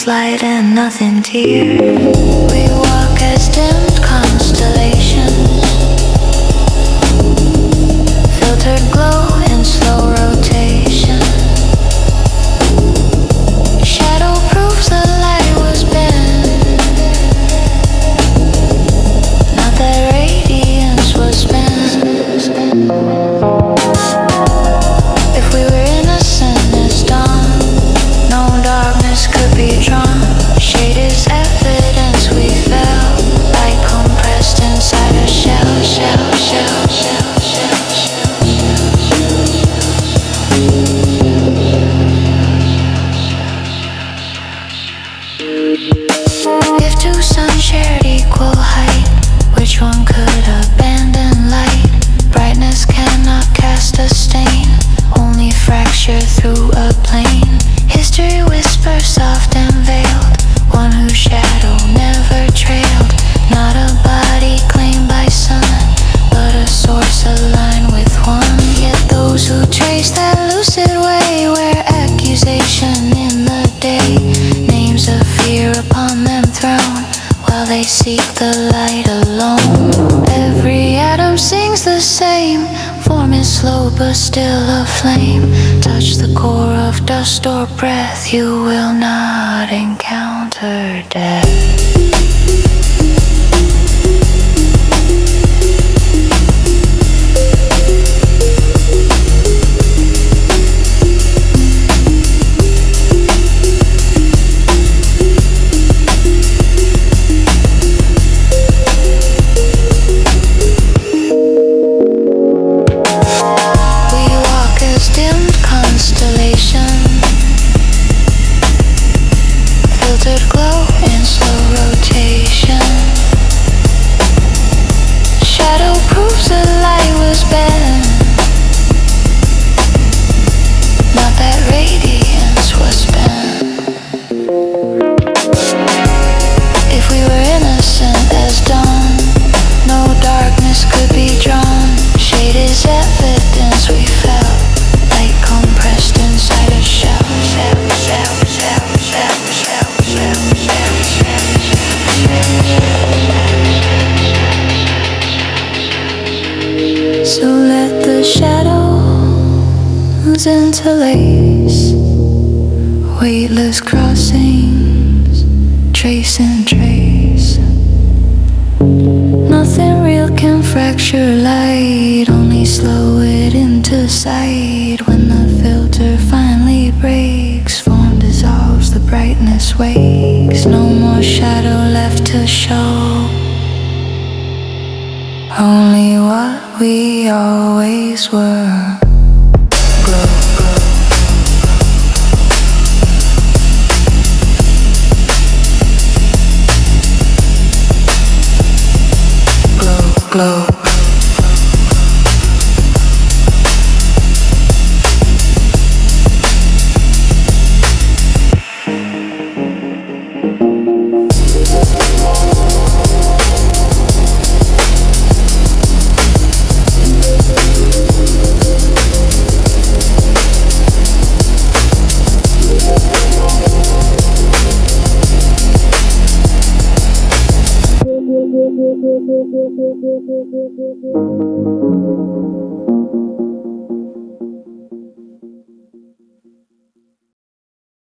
light and nothing dear. We walk as dimmed constellations, filtered glow in slow rotation. Shadow proves the light was bent, not that radiance was spent. If we were innocent as dawn, no darkness could be drawn. Shade is evidence we fell, light compressed inside a shell, shell, shell, shell, shell, If two suns shared equal height, which one could abandon light? Brightness cannot cast a stain, only fracture through a plane. History whispers soft and veiled, one whose shadow never trailed. Not a body claimed by sun, but a source aligned with one. Yet those who trace that lucid way wear accusation in the day. Names of fear upon them thrown, while they seek the light alone. Every atom sings the same, form is slow but still aflame. Touch the core of dust or breath, you will not encounter death. Filtered glow in slow rotation. Shadow proves the light was bent, not that radiance was spent. If we were innocent as dawn, no darkness could be drawn. Shade is evidence we fell, light compressed inside a shell, shell, shell, shell, shell, shell, shell, shell, shell. So let the shadows interlace, weightless crossings, trace and trace. Nothing real can fracture light, only slow it into sight. When the filter finally breaks, form dissolves, the brightness wakes. No more shadow left to show, only what we always were. Glow, glow. Glow.